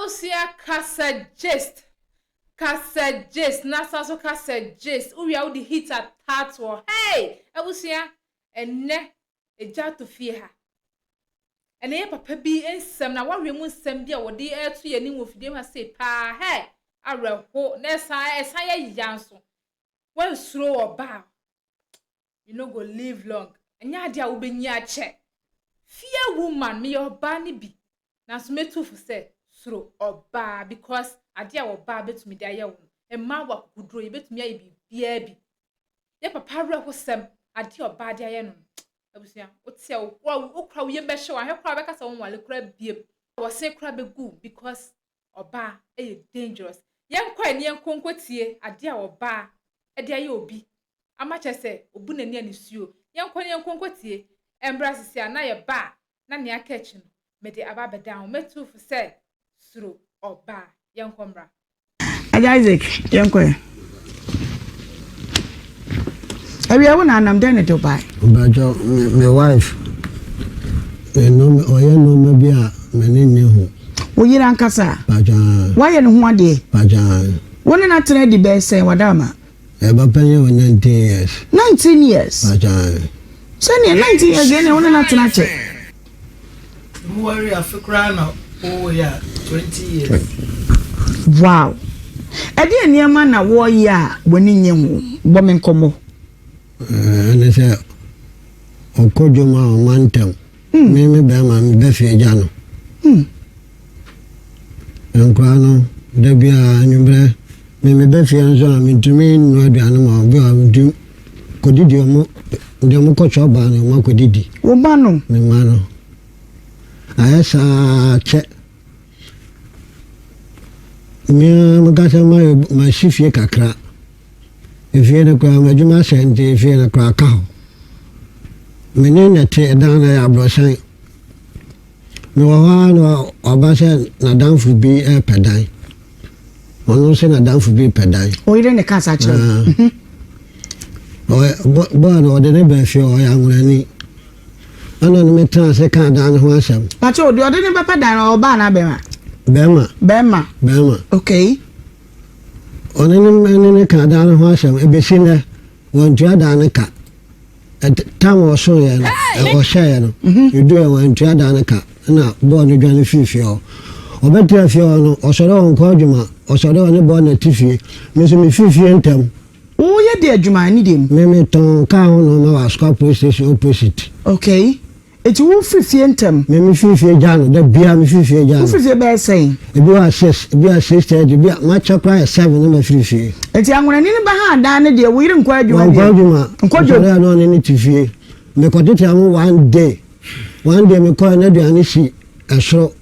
Ebusia kasa gist, nasa so kasa gist. Uwi au di hit at tatwo. Hey, ebusia enne eja to fie ha. Ene ye papa bi ensem na wawe mu nsem bi a wodi etu ye ni wo fide ma say pa hey areho na esa ye yanso. When slow or ba you no go live long. Enya dia wo benyi ache. Fear woman me your ba ni bi. Na so metu fu say slow or ba because adia wo ba betumi dia ye wo. E ma wa kudro ye betumi aye bibia bi. Ye papa reho sem adia or ba dia ye no. Abusia otia wo kra wo ye be hwe wa he kra be kasa won wale kra biem wo se kra be gu because oba e dangerous yen kwa ne yen konkotie ade a oba e de aye obi ama chese obu na ni anisuo yen kwa ne yen konkotie embra sisi ana ye ba na ne aka chi no me de aba be down metu fu se suro oba yen komra Isaac yen kwa Every one I'm done to buy. But my wife, no maybe a many. We are Ankasa. Pajan. Why and one day? Pajan. One not ready best say Wadama. Ever penny 19 years. 19 years. Pajan. Send 19 years again, one not to check. Worry of a crown. Oh, yeah, 20 years. Wow. I didn't near man a war ya when in you, woman como. And I said, Okojoma Mantem, Mimi Bama, Beffy Jano. And Crano, Debia, Nubre, Mimi Beffy and so I'm into me, no animal, do Codidio, the Mocochoba, and Mocodidi. Obano, Mimano. I saw check. Me, my shifty crack. If you're the crowd, Majuma sent if you're a crack cow. Menina tear down a brochure. No one or Basset, Nadam would be a pedai. One no say Nadam would be pedai. Oh, you're in the casa. Born or the neighbor for young Lenny. I don't make trans a car down one. But you didn't papa down or Bana Bema. Okay. On any car down Horsham, a besina, one Jadanaka. At time or so, or share, you do one Jadanaka, and now born you join the fifio. Or better if you're or so on Corduma, or so on the bonnet tiffy, Miss Me Fifi and Tem. Oh, yeah, dear, Juma, I need him. Meme ton town on our Scott police station opposite. Okay. It's all 50 and tem. Meme Fifi Jan, the beer me Fifi Jan. 50 bear saying. If you are 6, be a sister, you be much up by 7 number 50. It's young when I need behind down dear, we don't quite you. Corduma, no need to fear. Because it one day. One day, me call another and she a show.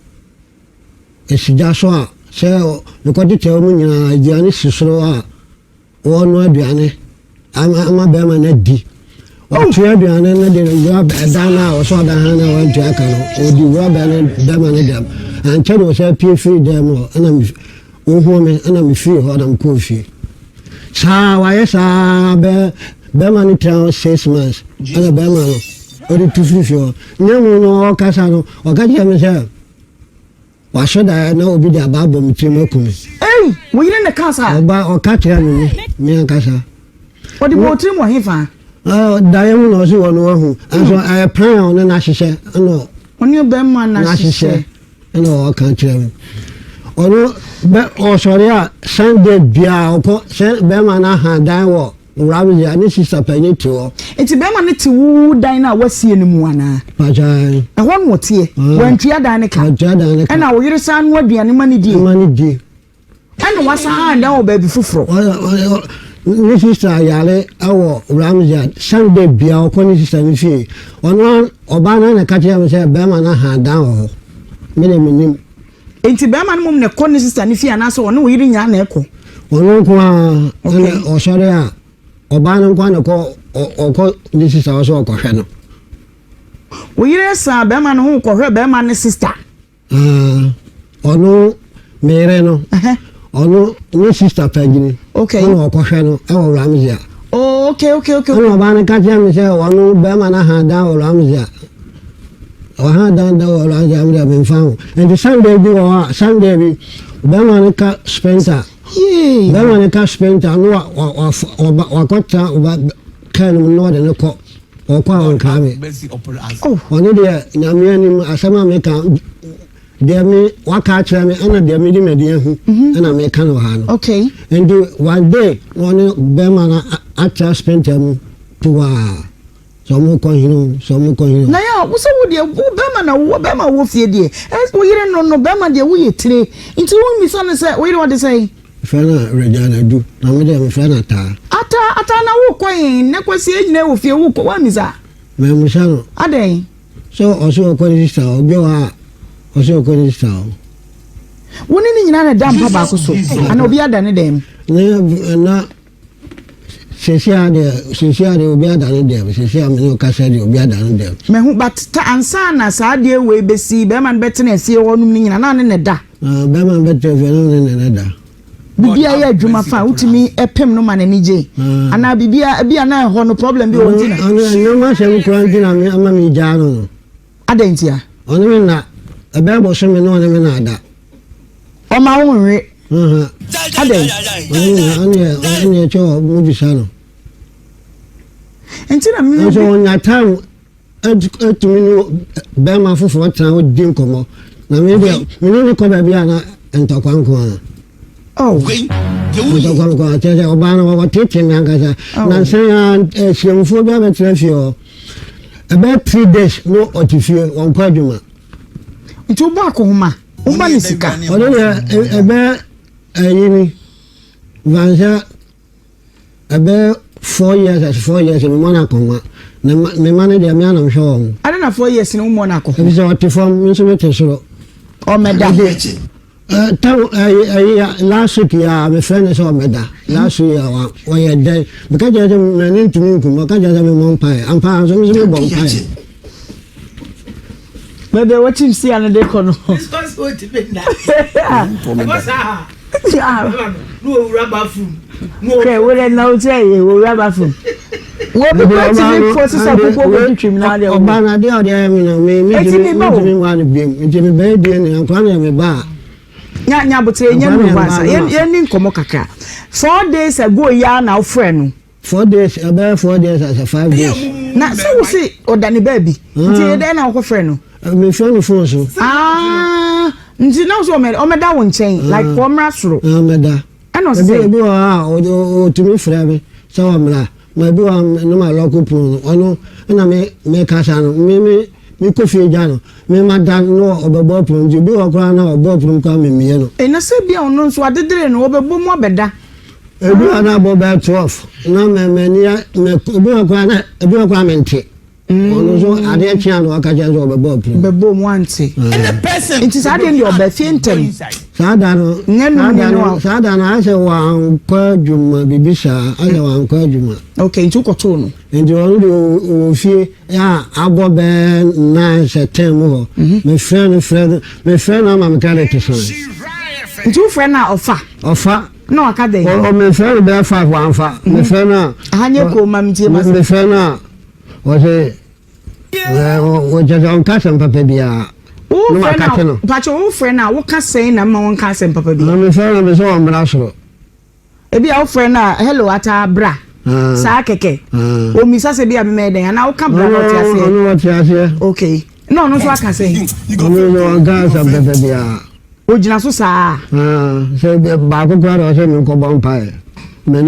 It's just so. So, because it tell me, Janis is so. Oh, no, Diane. I'm a bearman, D. Oh, Diane, and then rub a dana or so than Hannah went to Akano, or the rub and them. And tell us a peer free them, and I'm woman, and I'm free, or I'm coffee. So, I saw Bearman town 6 months, and a bearman, or the 250. No, Casano, or catch himself. Why should I know be the Bible with Timokumi? Hey, we in the casa. Or catch him, me and Casa. What do you want him or him? Oh, Diamond was one who, and so I pray on the Nashi. No, when you bear man, Nashi, and all country. Or no, or sorry, Sunday Bia, or send Bemana had died. Rabbit, and this is a penny to it's a bear to woo diner was seeing him one. Pajan, and one more tea when Triadanica, and now your son would be any money due. And what's a hand now, baby, for this is a yale, our Ramsey, Sunday Bia, Connie Fee. On one, Obana, and catch him, say, Bemana had down. Minimum. Ain't a bearman mum, the Connie sister, if you are not so no eating your echo. Or sorry. Obana kwano ko this is also ko no. We resa be man hu ko hwe be man sister. Ono mere no. Ono ni sister pagini. Okay. Ono ko hwe no e wo Ramzia. Oh, okay. Ono Obana ka tia me say ono be man ha da wo Ramzia. ha dan da o la jam da me fa and Sunday bi o Sunday bi be man ka spenta be man ka spenta no wa kota ba kan no de ne ko o kwa on ka me oni de na me ni asama me ka de me wa ka kire me ana de me di me de hu ana me kan ha no okay and one day one be man atra spenta mu to some coin. Na ya wo so wo de wo bema na wo bema wo fie de wo yire no bema de wo ye tire nti wo mi so no say wo yire what they say fena regana do na me de me fena ta ata na wo coin na kwasi enyina wo fie wo ko wa mi za me mo sha no aden so oso ko ni sta obi wa oso ko ni sta wo ni nyina na dam pa ba ko so ana obi ada ne dem na Sisia de obi adane dem sisia me no kasa de obi adane dem me hu but ta ansa na sa de we besi be man betene sie wonum ni nyina na ne da be man betene fe no ne da bibia ya adwuma fa utimi epem no man ani je ana bibia na ho no problem bi wonti na no ma se mi kran na me ama mi ja no adentia ono me na ebe bo so me no ne me na da o ma wo nwe aden ani cho mu bi sa no entina mi so nya time etumi no be ma fofo tan o din komo na me bi me ni ko ba bia na entakwanko oh entakwanko acha oba na wa tete me angaza na se siemfo bia be trafio about 3 days no otifie on kwaduma nti obo akohoma o ba ni sika ono ebe ayini vanza ebe 4 years me mona konwa me mane de me anam hwo ada na 4 years ni mo na ko ebi so otifom nso me tesoro o meda last week ya me friend so meda last week ya wa ye dey because je me ni ntumi nkum ka je me mon pai ampa so me bon pai bebe watching see another kono because what depend no rubber food no okay we na say we rubber food we be watching for sister people go to na dey oba na dey o dey me no me wan bi me be dey ni ankwa na me ba nya bote nya no wasa ye ni nkomo kakra 4 days ago ya na ofre no 4 days about 4 days as 5 days na so we see odani baby nti ye dey na okofre no me friend phone so nti na so o meda won chen like for mrasro meda eno say bi o tumi frɛ me so o mra ma bi wa no ma local phone ono na me kasa no me kofi ja no me madan no obebo phone ju bi o kra na obebo phone ka me me no na se bia ono nso adedere no obebo mo beda ebi ana bo ba 12 na me ni me obi o kra me nti ono so ade chia no aka je so obebo mo anti nti sa de ndi obefie ntem sada no sada na ase wa nkwa djuma bibisa ase wa nkwa djuma okay nti ukoto no nti ono de ofie ya abobe na setem ho me friend na ma kalete so nti u friend na ofa no aka dey o me friend be 5 wa fa me friend na ahanye ko mamtie ma me friend na o se o je on kasa papa bia o friend na pacho o friend na wo ka sei na ma won ka sem papa bia me friend na me so on bra so e bia o friend na hello ata bra sa keke o mi sa se bia me den na wo ka bra no ti ase okay no so aka sei no kasa papa bia o jina so sa se ba ko kwaro se me ko bon pai me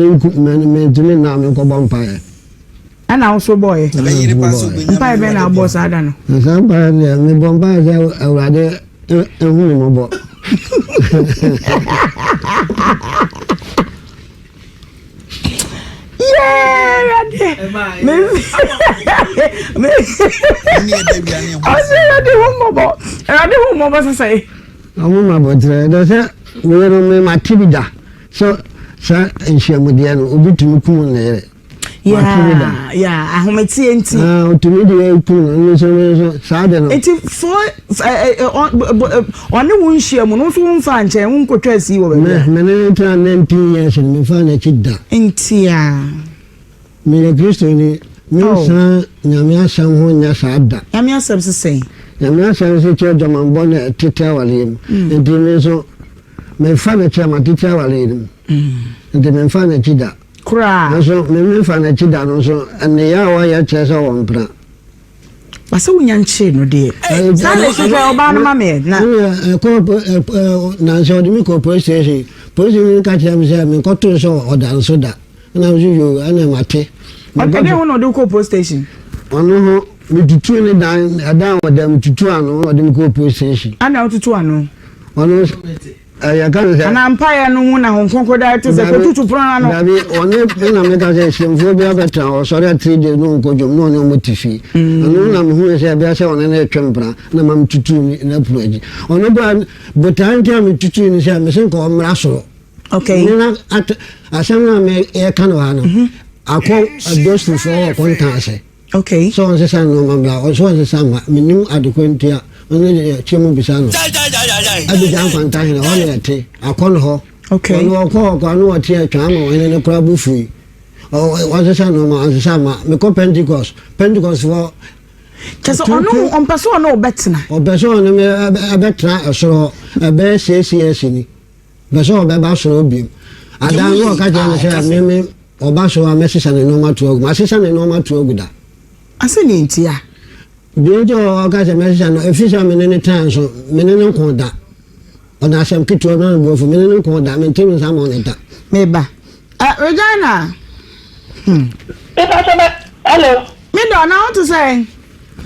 tumi na me ko bon pai ana also boy mpa be na boss ada no sampa me bon pai se awrade ehu ni mo bo Amuma botre do se we no me matibida so sa enhyiamude no obitumi kum ne ahometi enti otumi de kum so sa de no enti for one wo nhyiamu no so mfa nche wo nkotwa asi wo be me ne 19 years me fa na chida enti me Kristo ni mi sa nyame asam ho nya sa da nyame asam se na me asan se che dwaman bo na tete awale mu enti me so me fa na che ma tete awale mu enti me fa na chida kura so me fa na chida no so ene ya wa ya che so won pra wasa wunya nche no de sale so oba no mame na na so de mi ko police ka che am se me ko to so odan so da na yo ana mate ade wono do ko police station ono ho me tutu ni dan adan wadam tutu ano odem ko police station ana tutu ano ono ya kan se ana empire no hu na honkonko da to se ko tutu prona no dabi one na me ka se shemfo bi abeta o sorry 3 days no ko jom no mo tifi ono na me hu se bia se one na twempra na mam tutu ni na proji ono ba botan ka me tutu ni se me sen ko mra so okay ni na asem na me e kan wa no akọ adosu fo ko nta ase okay so on se san no mambla o so on se san ma minim adekwentia oni chemu bisano abi jan kwanta hina wala yate akọ ho okay oni akọ ko anu oti atwa ma woni ne kura bufu o se san no ma on se san ma me ko Pentecost for just ono on person no betina o beso no me abetra asoro abe CCS ni beso be ba soro bi adan no ka je ne se me oba so amesisa ne normal to ogu asisa ne normal to ogu da ase ni ntia bijo oga se mesisa no efisa me ne tan so me ne nko da ona asem kito no bo fo me ne nko da me ntimi sa mo ne da meba Regina hello me do na want to say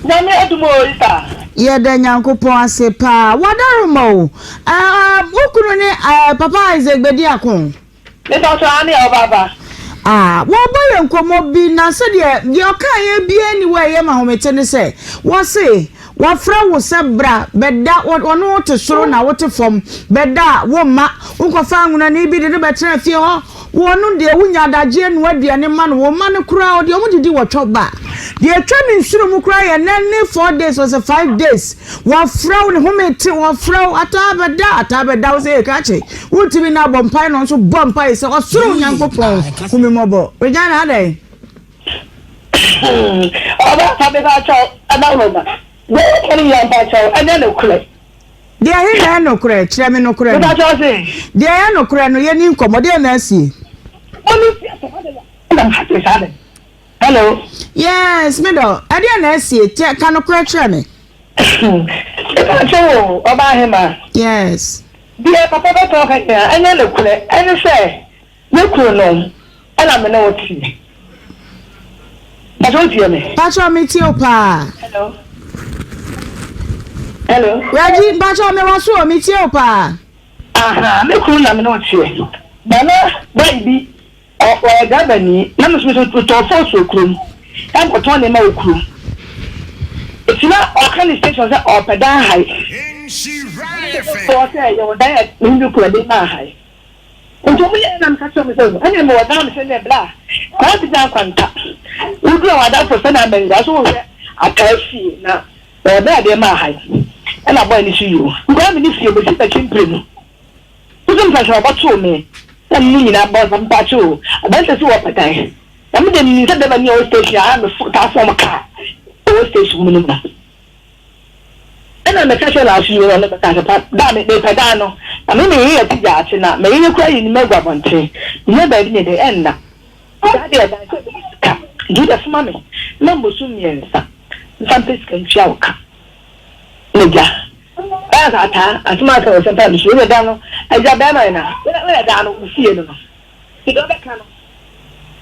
na me adumo ita ye da nyankopon ase pa wadarumo ukuru ni papa Izegbedi akon me do so ani obaba wo boye nkomo bi na se de okan ye bi anyway ye mahomete ne se wo se wo fra wo se bra beda wono to soro na wo te fom beda wo ma wo fa anwuna ne bi de betra fie ho wono de wunya adaje no aduane ma no wo ma ne kura o de o didi wo twoba de atwa ne nsuro mu kura ye na ne 4 days or 5 days wo fra wo ne homete wo fra atabeda wo se ka che wo tibi na bompai no so bompai se o soro nyankopon kumi mobo Regina ade oba tabe ba cho adawoma we keni ya ba cho anya no kure de ahe na no kure kire me no kure ba cho se de ahe no kure no ye ni nkomode na asi hello yes me do ade na asi tie ka no kure kire me so oba hema yes dia papa ba to ka ya anya no kure ene se no kure no ala me na woti ba to tie me pacho me tie opa hello Raji pacho me waso me tie opa aha me kure na me na woti bana baby o gabani na me to so kuro am ko to ne ma okuro etina o kan station say o pedan high Nhyira FM so say you die ndu kuro de ma high nto mu ye na mka so me so anya me wada me se ne bla ka ti dan kwanta udu wada for se na benga so we atafi na o da de ma high na boy ni shi you ngwa me ni fie bo si ta chimpre no udu mfa so ba to me na ni na ba ba pa cho abanta so wa patai na me de ni se de ba ni o station a me ta form car o station mu na me ka la shi yo na ka pa da me pe da no na me ye ti ja chi na me ye kwa yi ni megwa bonte ni ba bi ni de enna da de da so ka du da fuma me na mo su miensa sampe skan chiauka ne ja ba ka ta atuma ka o sampe ni shi yo da no aja ba ma na we da no u fie no ti do be ka no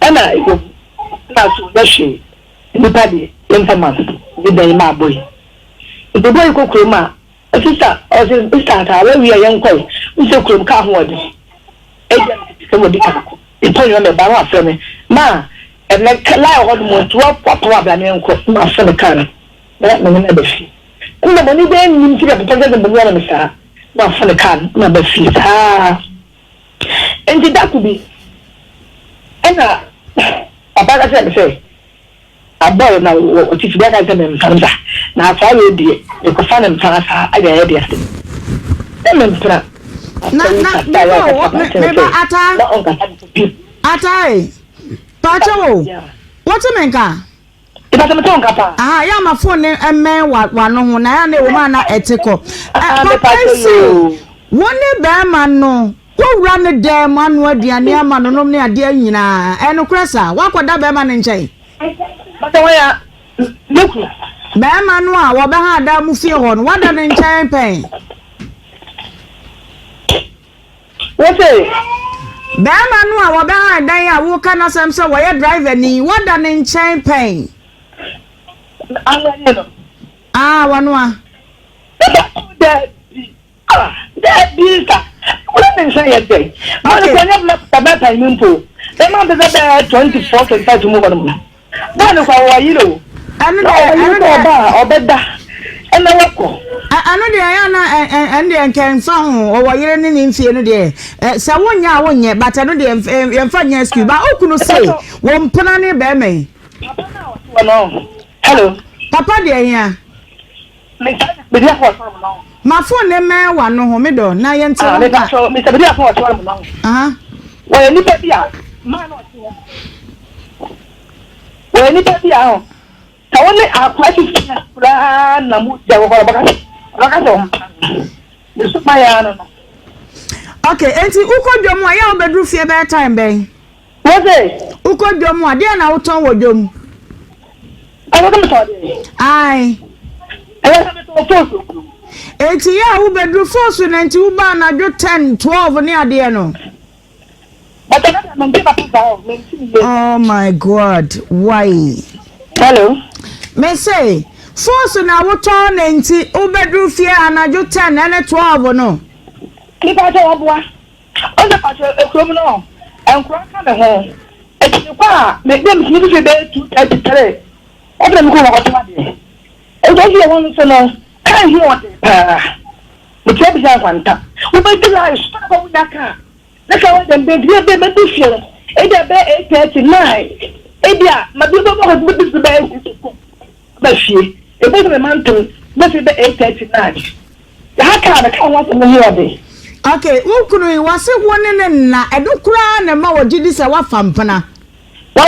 ana iko na so da shi ni pa di informant ni da ma boy the boy ko kroma sister o sister ta we yan ko nse krom ka ho ode eja se mo di ka ko e to yo me ba wa fe me ma e me la ho mo to papa bla me nko ma fe me kan na me be fi kuma mo ni be ni ti be papa de bo na me sa ma fe me kan na be fi enti da ku bi ena papa ka se me say aboy na o ti fi ga ka se me mfa na fa we die e ko fa na mfa sa aga ye dia se me mfa na me ata pacho what menka Iba se meton kapa. Ah, ya ma phone emme wa no ho na ya na e wo ma na etiko. Papa si. Woni be ma no. Wo wura ne dem anu aduane ama no nom ne ade anyina. E no krasa, wakoda be ma ne nkyai. Bata wa ya leku. Be ma no a wo be ha da mu fie ho no, wada ne nkyai pen. Wose Bema no a wo be ha dan a wo kana sam se wo ye driver ni wada ne nkyɛn pen. Ah, wano a. That bisa. What did say yesterday? I don't know about time info. The man is about 24 to 5 to move on. That is how you know. I know better. And I know the Ayana and the can song or you're in Infi no de. So 1 year 1 year, but I know the funny scuba. How can you say 1 penny bear me? Hello, Papa, dear. My phone name one no home do na yen tell Mr. Bidia for 12 months. Well, you need to man not here. Well, you need to be out. I only are quite okay, enti uko dwomo ya obedru fie be time ben. What's it? Uko dwomo ade na wuton wo dwom. I want to tell you. Ai. Enti ya obedru force na enti u ba na jo 10 12 ni ade no. Oh my God, why? Hello. Me say, force na wuton na enti obedru fie anajo 10 and 12 no. Keep out of Obra. On the patch of criminal and crack on the home. It's the car, make them see the day to 33. I don't go out of it. And don't you want to know? Can't hear what the trap is one tap. We might do I stop with that car. Let's go and be different. It's about 8:39. Edia, my people was with the best. But she, it wasn't a man to, let's be 8:39. How can I want to know? Okay, wo kunu wa se woni ne na edu kura na ma wogidi se wa fampana. Wa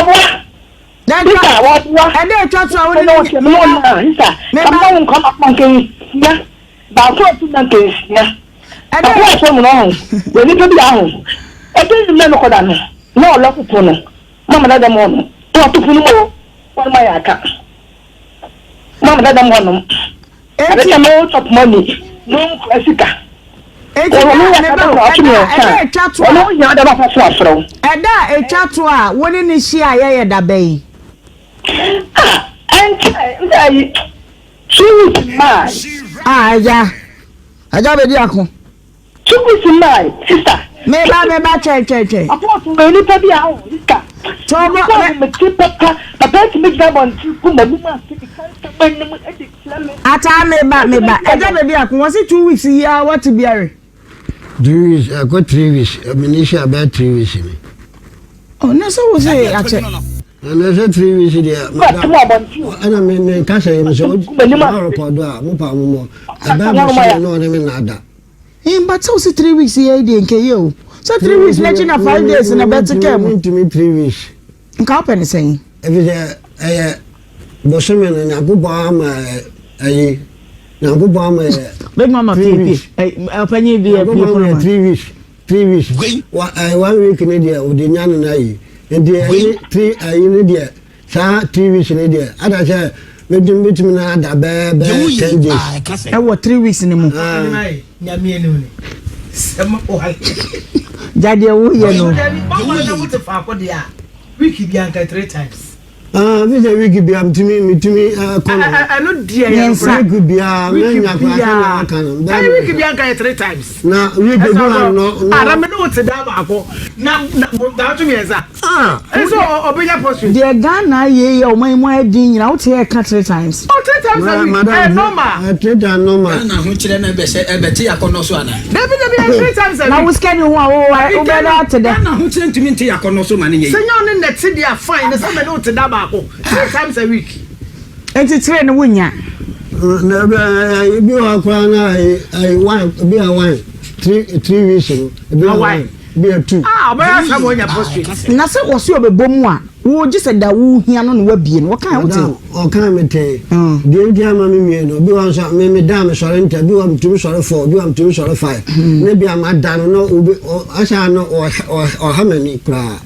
dan wa ede etwa to woni ne me ba won come up monkey ya ba so tu na ke ya ede wa so mo no we ni to bi ahun ede ni me no koda no no lo kupo no mama da mo no to to funu mo won ma ya ka mama da mo no ede mo top money no asika Eda echato a woni ne hia ye da bai. Aja be di akon. Chukwusi mai sister. Me ba che. Apo me ni pa bi a sister. Tomo me ti papa ti me da bon ti ku mabu ma ti kan me e di ata me ba. Aja be di akon won say 2 weeks here what be are. 3 weeks, I got 3 weeks. I mean, it's about 3 weeks. Oh, no, so was it actually. And I said 3 weeks there. And I mean, Casa, I'm so record. But so 3 weeks here, DNKO. So 3 weeks, legend of 5 days and a better came to me 3 weeks. Company saying, if it's a Bosman and a good bomb, a good bomb. Big Mama, 3 weeks. Open you be 3 weeks. 3 weeks. 1 week in India with the Yan and I. And the 3 in India. 3 weeks in India. And I said, we didn't meet me now. 10 days. I was 3 weeks in the moon. Daddy, Wiki Bianca 3 times. This is a wiki be to me. I know dear. Could be a wiki Bianca 3 times. Now, we could no. I don't know what's a dab. Now, down to me as that. And so, obey your posture. Dear Ghana, ye, or my dean out here 3 times. 3 times, madam. I treat her normal. Which then I bet I can also. Definitely 3 times. I was getting one today. Who sent to me to your connoisseur money? Say, you're in that city, I find the summer note to Daba 3 times a week. And it's train win ya. Never, I want be a wine 3 weeks. Be a wine. Be a 2. But I have one your posture. Nasa was your bomwa. wo just da wo hia no no wabie no wokan wote okan mete de ntia ma me mie no bi wan so me da me sore nta bi wan tumi sore 4 bi wan tumi sore 5 ne bi ama da no obi asha no o ha mani kra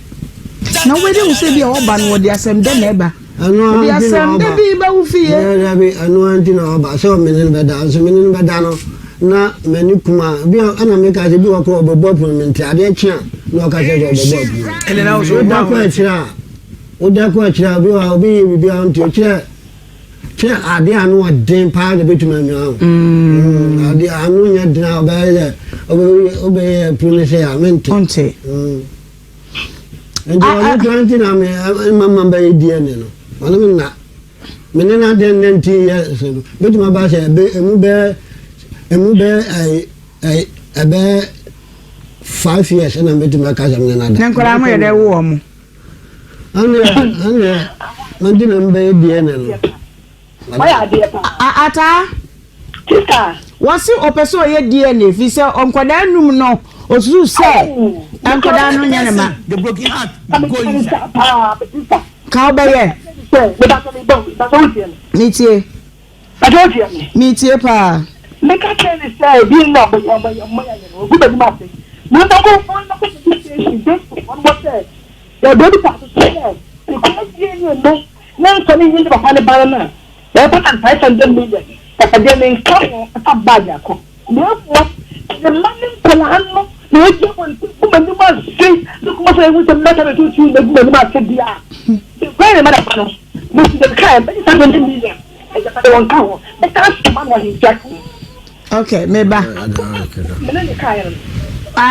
na we de wo se bi o ba no de asem de na eba anu de asem de bi ba wo fie ya bi anu anti na ba so me ne be da so me ne be da no na mani kuma bi ana me ka je bi wa ko obobo pun ade chia no ka je obobo ele na so da ko chia o da ko chia bi wa obi bi anti chia ade anu odin pa de betuma mi ade anu nya dina obe punish ya mente onte and you twenty na me mama be die ne no wala me na me na den 90 years betuma ba se emu be ai 5 years na betuma ka jam na da na nkora mo ye de wo mo ane mandina mbe die ne no ata Sister. wasi opeso ye DNA fi se onkoda num no osu se onkoda no nya ne ma the broken heart ka obaye nitie nitie pa Make a tell you say being no but good enough. No go find the situation this one what said. The baby part say because you know now coming into the holiday banana. They put on 500 million. But they in come a bag. Therefore, the money plan no get one woman must say look what I want to matter to you the woman must say dia. Very matter for us. This is the kind but 500 million. I just don't count. But that's man what he's jacking. okay meba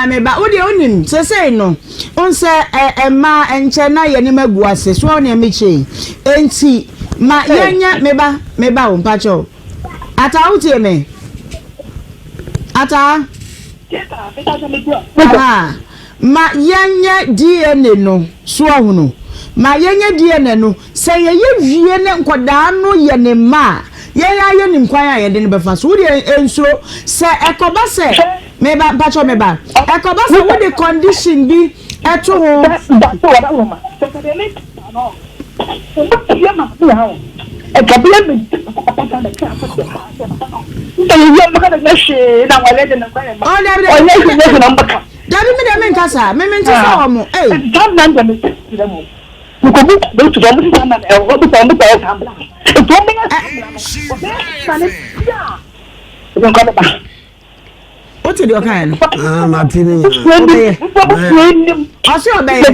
meba wo de onim sesei no onse ma enche na ye ne magu ase so ne meche enti ma yenya meba wo mpacho ata utie me ata ma yenya DNA no so ahunu ma yenya DNA no se ye wie ne nkoda no ye ne ma ye nim kwan a ye de ne befa so wo de ensuro se ekoba se meba mpacho meba ekoba se wo de condition bi eto ho what did you kind? Martini. I saw a baby.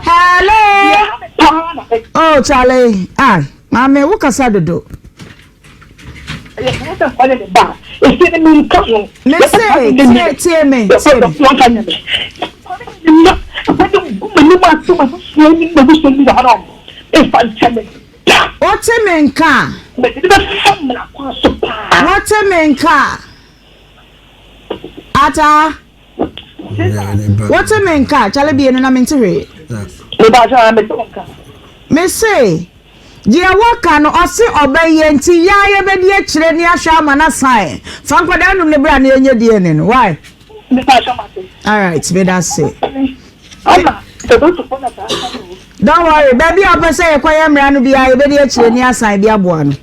Hello. Oh, Charlie. Mama, what can I do? What a man car, Charlie be in an entry. Me say, dear, what can I say obey and tea? Ya, be dear, Chilenia Shaman, a sign. Franco down on the brand near your DNA. Why? All right, be that say. Don't worry, baby, I'll say a quiet man to be a baby, Chilenia sign, be a one.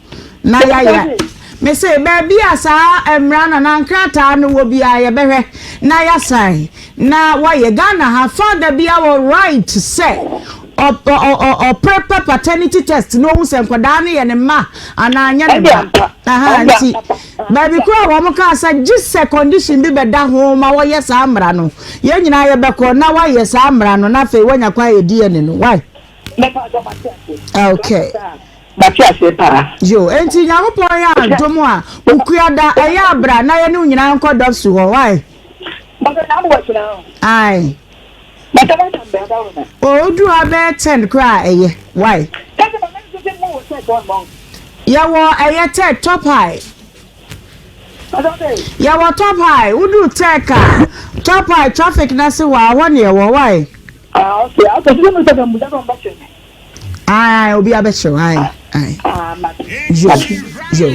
Naya. Me say baby asa emran na nkrata no wo bia ye behwe na ya sai na wa ye Ghana ha father bia wo right to say or prepare paternity test no hu se nkwada ne ye ne ma ana anya ne ba anti baby kura wo mo ka sa just condition bi beda ho ma wo ye sa amra no ye nyina ye beko na wa ye sa amra no na fe wonya kwa ye die ne no why okay yo enti nyawo ya ntomo a okuada eya abra na ye ne nyina nko dofsu ho why ai o du abe 10 kra eye why ya wo eye 10 top high Ya wa top high, udu teka. Top high traffic na se wa one year why? Okay, I thought you said I'm not watching. Aye, obi abesho, aye. Yo.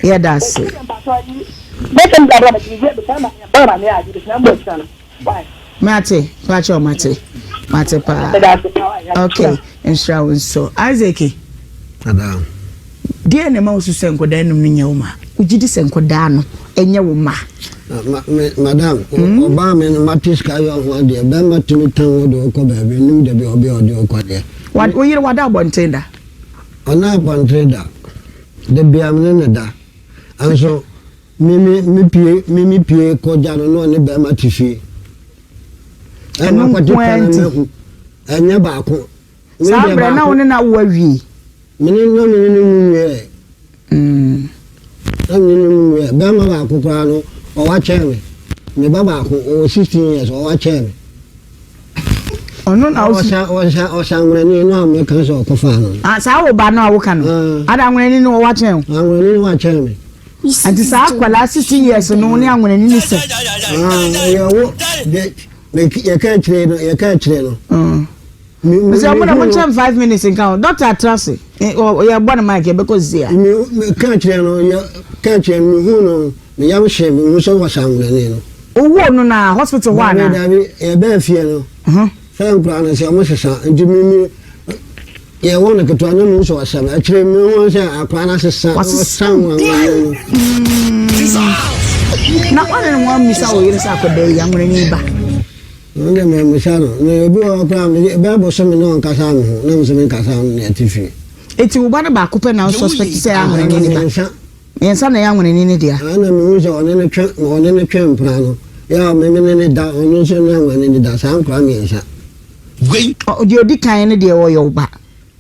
Yeah, that's it. Mate, Mate pa. Okay, Nhyira so. Isaac. Madam. Dear ne ma osusu enkoda enum ne nya wo ma. Ugidi se enkoda no enye wo ma. Madam, oba me no matis ka yo ho de be matumi tan wo de ko ba be nim de be obi ode ko de. What we wada bontenda? Ona bontenda. De bia me ne da. Anso mimi pie ko jano no ne be matifi. Eno ko ti kan me enya ba ko. Sabre na woni na wo awie. Mini no we. We be ma ba ko kwa no o wa cheme. Me baba ko o 16 years o wa cheme. Ono na o sha ngre ni no am kan so ko fa no. Ah sa wo ba na wo kan no. Ada ngre ni no wa cheme. Ngre ni wa cheme. Anti sa kwala 16 years no ni ngre ni se. Ya wo de ye ka chire no. Me say mo na mo chem 5 minutes in count. Doctor Trust. O ya bo na mic e be ko zia. Me ka chire no ya ka chire no hu no. Me yam she me so wa shangre ni no. Owo no na hospital one na. David e be fie no. Fa plan na se mo sesa nti me ye wona ke to anu no so wa shame. A chire me won se akwa na sesa. Na one one misa o yire sa ko de ya ngre ni ba. Nge me mishano ne obi o pra me be bo so me no nkasa me ho na me so me nkasa ne atifi eti wo ba na ba ko pe na suspect say amre ni ba yensa na ya nwere ni dia ana me wo so one ne twa mpra no ya me ne da ono so na nwere ni da san kwa me yensa we o di odi kan ne dia wo yo ba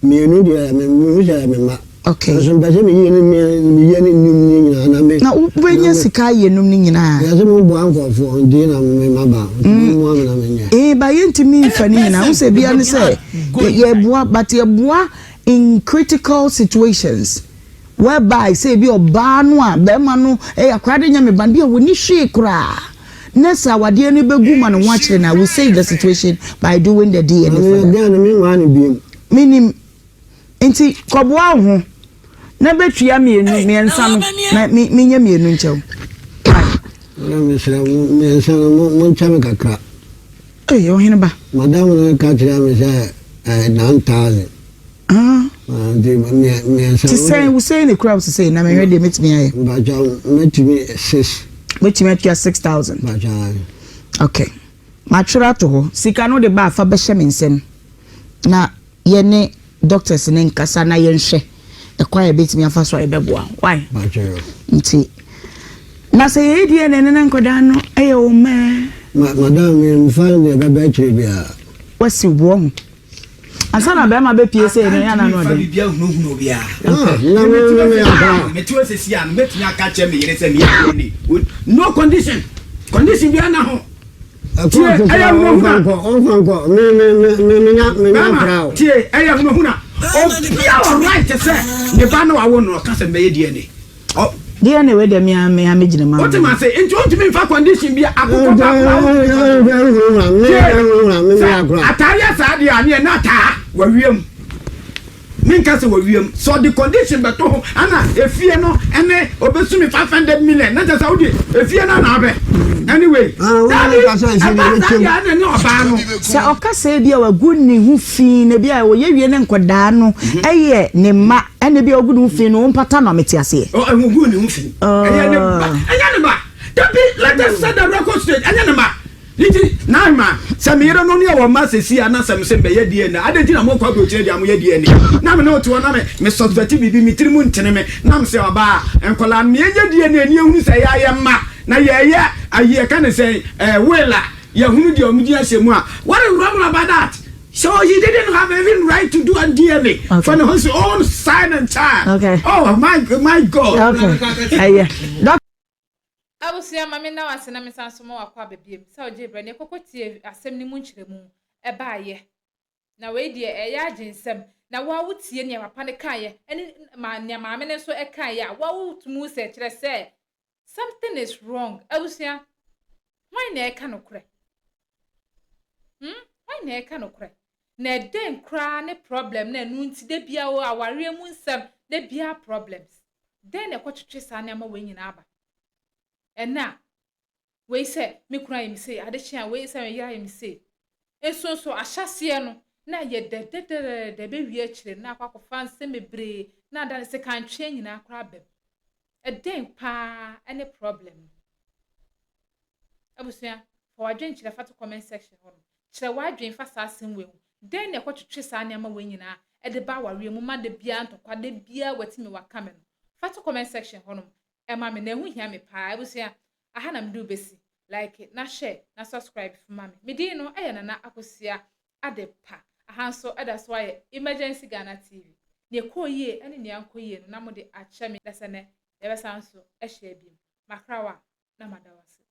me nu dia me wo so me ma okay so ba se me yeni num ni na me na wo benya sika ye num ni nyina ya se mo bo anko fo ndi na me ma ba mo na me nya ba yenti mi mfani nyina wo se bia ne se ye boa but ye boa in critical situations whereby say bi oba no a be ma no akwade nya me bande a woni hwe kra nessa wade ne begu ma no wa kire na we save the situation by doing the DNA minim enti koboa ho na betua me ensa no na me nya me enu nchew na me sira me ensa no mo chame kakra yo hene ba madam na ka kira me say 9,000 me ensa to say we say the crowd to say na me ready meet me aye ba ja metimi 6 metimi 6,000 ba ja okay machura to ho sika no de ba fa be hye me nsem na ye ne doctors ne nkasa na ye nhwe ekwa ye betimi afa so ye beboa why ba ja nti na say ye die ne ne nkoda no aye o me madam me fa ne be be chire bia wasi wo ho asana be ma be PSA no ya na no de bia hunu bia na me aka me tu asesi an metumi aka che me yire se me ni no condition bia na ho tie aya huna o bia o right se ne ba na wa wo no ka se me ye DNA DNA we de me amegina ma what am say into me fa condition bia akoko ba ataya sa dia ne na ta wa wiem minka se wa wiem so the condition beto ho ana efie no ene obesumi 500 million na just saudi efie na na abe anyway sa okase bia wa gunni hu fi na bia wo ye wie ne nkoda no eye ne ma ene bia ogu hu fi no mpata na metiase oh hu gunni hu fi eye ne ba tapi let us set the record straight eye ne ma niti na ma samira no ne wo ma sesi ana samse be ye die na adenti na mo kwa go kire dia mo ye die ni na me no to na me suspect bibi mi tirimu ntene me na me se oba enkola me ye die na eni ehunu se ya ye ma na ye aye ka ne say wela ye hunu dia omudi asemu a what is wrong about that so he didn't have even right to do a DNA for his own son and child. Okay. Oh my God. Okay. Abusia mama na wasena mesanso mo akwa bebiem sa oje bre ne kokotie asem ni mu nkyeremu e baaye na we die eya aginsem na wa wutie ne papa ne kaaye ene ma ne maame ne so e kaaye a wa wutumu se kire se something is wrong. Ebusia, why na eka no kure? Why na eka no kure? Na den kra ne problem na enu nti de bia o aware mu nsem de bia problems. Den na kwotwetwe sa na ma wenyi na aba. Ena we say me kura yim say ade chia we say me ya yim say. Eso so ahyase no na ye de be wi akire na akwakofa nsem bebre na da se kan twe nyina kra bem. Den pa any problem. Abusia for wadwen kire fa to comment section ho. Kire wadwen fa sa asem we. Den na kwotwetwe sa na ma wenyi na e de ba ware mu ma de bia ntokwa de bia watimi waka me no. Fa to comment section ho no. E ma me na hu hia me pa abusia aha na mdu besi like na share na subscribe for mami me di no aya na akosia ade pa aha so that's why emergency Ghana TV ne koyie ene ne ankoyie no na mo de acha me dasa ne e be sanso e share bi makrawa na madawase.